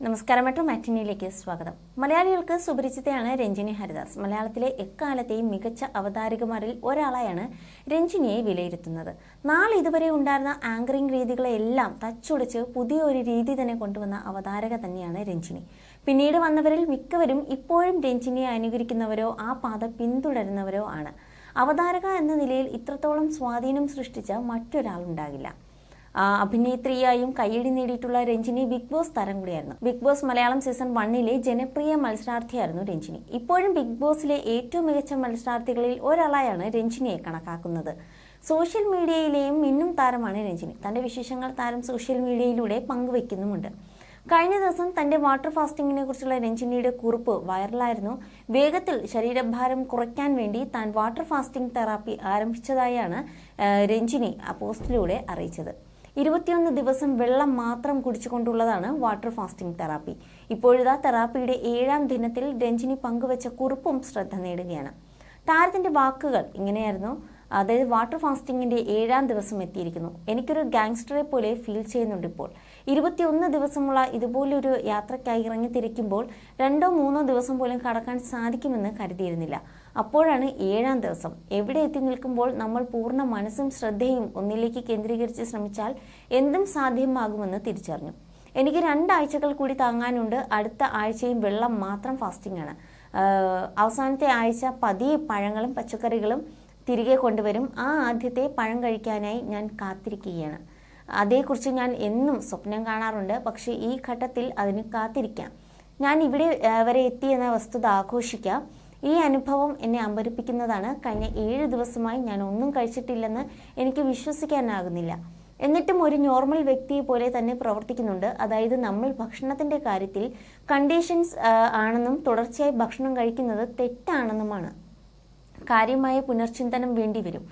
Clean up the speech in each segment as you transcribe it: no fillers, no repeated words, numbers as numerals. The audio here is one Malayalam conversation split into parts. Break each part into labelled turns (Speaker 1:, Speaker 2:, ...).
Speaker 1: നമസ്കാരം. മെട്രോ മാറ്റിനിയിലേക്ക് സ്വാഗതം. മലയാളികൾക്ക് സുപരിചിതയാണ് രഞ്ജിനി ഹരിദാസ്. മലയാളത്തിലെ എക്കാലത്തെയും മികച്ച അവതാരകമാരിൽ ഒരാളായാണ് രഞ്ജിനിയെ വിലയിരുത്തുന്നത്. നാളെ ഇതുവരെ ഉണ്ടായിരുന്ന ആങ്കറിംഗ് രീതികളെല്ലാം തച്ചുടച്ച് പുതിയൊരു രീതി തന്നെ കൊണ്ടുവന്ന അവതാരക തന്നെയാണ് രഞ്ജിനി. പിന്നീട് വന്നവരിൽ മിക്കവരും ഇപ്പോഴും രഞ്ജിനിയെ അനുകരിക്കുന്നവരോ ആ പാത പിന്തുടരുന്നവരോ ആണ്. അവതാരക എന്ന നിലയിൽ ഇത്രത്തോളം സ്വാധീനം സൃഷ്ടിച്ച മറ്റൊരാളുണ്ടാകില്ല. അഭിനേത്രിയായും കയ്യടി നേടിയിട്ടുള്ള രഞ്ജിനി ബിഗ് ബോസ് താരം കൂടിയായിരുന്നു. ബിഗ് ബോസ് മലയാളം സീസൺ 1 ജനപ്രിയ മത്സരാർത്ഥിയായിരുന്നു രഞ്ജിനി. ഇപ്പോഴും ബിഗ് ബോസിലെ ഏറ്റവും മികച്ച മത്സരാർത്ഥികളിൽ ഒരാളായാണ് രഞ്ജിനിയെ കണക്കാക്കുന്നത്. സോഷ്യൽ മീഡിയയിലെയും മിന്നും താരമാണ് രഞ്ജിനി. തന്റെ വിശേഷങ്ങൾ താരം സോഷ്യൽ മീഡിയയിലൂടെ പങ്കുവെക്കുന്നുമുണ്ട്. കഴിഞ്ഞ ദിവസം തന്റെ വാട്ടർ ഫാസ്റ്റിങ്ങിനെ കുറിച്ചുള്ള രഞ്ജിനിയുടെ കുറിപ്പ് വൈറലായിരുന്നു. വേഗത്തിൽ ശരീരഭാരം കുറയ്ക്കാൻ വേണ്ടി താൻ വാട്ടർ ഫാസ്റ്റിംഗ് തെറാപ്പി ആരംഭിച്ചതായാണ് രഞ്ജിനി ആ പോസ്റ്റിലൂടെ അറിയിച്ചത്. 21 ദിവസം വെള്ളം മാത്രം കുടിച്ചുകൊണ്ടുള്ളതാണ് വാട്ടർ ഫാസ്റ്റിംഗ് തെറാപ്പി. ഇപ്പോഴിതാ തെറാപ്പിയുടെ 7ാം ദിനത്തിൽ രഞ്ജിനി പങ്കുവച്ച കുറിപ്പും ശ്രദ്ധ നേടുകയാണ്. താരത്തിന്റെ വാക്കുകൾ ഇങ്ങനെയായിരുന്നു. അതായത്, വാട്ടർ ഫാസ്റ്റിങ്ങിന്റെ 7ാം ദിവസം എത്തിയിരിക്കുന്നു. എനിക്കൊരു ഗാങ്സ്റ്ററെ പോലെ ഫീൽ ചെയ്യുന്നുണ്ട് ഇപ്പോൾ. 21 ദിവസമുള്ള ഇതുപോലൊരു യാത്രയ്ക്കായി ഇറങ്ങിത്തിരിക്കുമ്പോൾ 2-3 ദിവസം പോലും കടക്കാൻ സാധിക്കുമെന്ന് കരുതിയിരുന്നില്ല. അപ്പോഴാണ് 7ാം ദിവസം. എവിടെ എത്തി നിൽക്കുമ്പോൾ നമ്മൾ പൂർണ്ണ മനസ്സും ശ്രദ്ധയും ഒന്നിലേക്ക് കേന്ദ്രീകരിച്ച് ശ്രമിച്ചാൽ എന്തും സാധ്യമാകുമെന്ന് തിരിച്ചറിഞ്ഞു. എനിക്ക് 2 ആഴ്ചകൾ കൂടി താങ്ങാനുണ്ട്. അടുത്ത ആഴ്ചയും വെള്ളം മാത്രം ഫാസ്റ്റിംഗ് ആണ്. അവസാനത്തെ ആഴ്ച പതിയെ പഴങ്ങളും പച്ചക്കറികളും തിരികെ കൊണ്ടുവരും. ആ ആദ്യത്തെ പഴം കഴിക്കാനായി ഞാൻ കാത്തിരിക്കുകയാണ്. അതേക്കുറിച്ച് ഞാൻ എന്നും സ്വപ്നം കാണാറുണ്ട്. പക്ഷേ ഈ ഘട്ടത്തിൽ അതിന് കാത്തിരിക്കാം. ഞാൻ ഇവിടെ വരെ എത്തിയെന്ന വസ്തുത ആഘോഷിക്കാം. ഈ അനുഭവം എന്നെ അമ്പരിപ്പിക്കുന്നതാണ്. കഴിഞ്ഞ 7 ദിവസമായി ഞാൻ ഒന്നും കഴിച്ചിട്ടില്ലെന്ന് എനിക്ക് വിശ്വസിക്കാനാകുന്നില്ല. എന്നിട്ടും ഒരു നോർമൽ വ്യക്തിയെ പോലെ തന്നെ പ്രവർത്തിക്കുന്നുണ്ട്. അതായത്, നമ്മൾ ഭക്ഷണത്തിന്റെ കാര്യത്തിൽ കണ്ടീഷൻസ് ആണെന്നും തുടർച്ചയായി ഭക്ഷണം കഴിക്കുന്നത് തെറ്റാണെന്നുമാണ്. കാര്യമായ പുനർചിന്തനം വേണ്ടിവരും.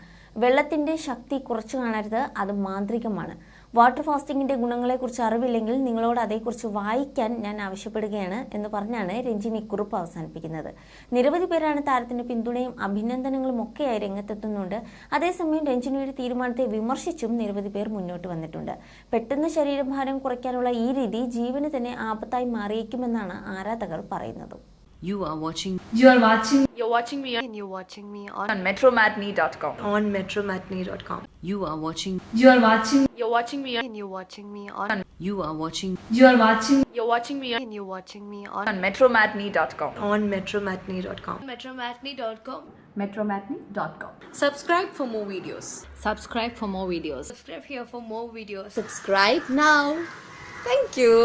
Speaker 1: വെള്ളത്തിന്റെ ശക്തി കുറച്ചു കാണരുത്, അത് മാന്ത്രികമാണ്. വാട്ടർ ഫാസ്റ്റിങ്ങിന്റെ ഗുണങ്ങളെക്കുറിച്ച് അറിവില്ലെങ്കിൽ നിങ്ങളോട് അതേക്കുറിച്ച് വായിക്കാൻ ഞാൻ ആവശ്യപ്പെടുകയാണ് എന്ന് പറഞ്ഞാണ് രഞ്ജിനി കുറിപ്പ് അവസാനിപ്പിക്കുന്നത്. നിരവധി പേരാണ് താരത്തിന്റെ പിന്തുണയും അഭിനന്ദനങ്ങളും ഒക്കെയായി രംഗത്തെത്തുന്നുണ്ട്. അതേസമയം രഞ്ജിനിയുടെ തീരുമാനത്തെ വിമർശിച്ചും നിരവധി പേർ മുന്നോട്ട് വന്നിട്ടുണ്ട്. പെട്ടെന്ന് ശരീരഭാരം കുറയ്ക്കാനുള്ള ഈ രീതി ജീവന് തന്നെ ആപത്തായി മാറിയേക്കുമെന്നാണ് ആരാധകർ പറയുന്നത്.
Speaker 2: You're watching
Speaker 3: me and you're watching me
Speaker 2: on metromatney.com.
Speaker 3: on metromatney.com.
Speaker 2: You are watching
Speaker 3: You're watching me and you're watching me on
Speaker 2: You are watching
Speaker 3: You're watching me and you're watching me
Speaker 2: on metromatney.com.
Speaker 3: on metromatney.com.
Speaker 4: metromatney.com.
Speaker 2: metromatney.com.
Speaker 4: Subscribe for more videos.
Speaker 2: Subscribe for more videos.
Speaker 4: Subscribe here for more videos.
Speaker 1: Subscribe now. Thank you.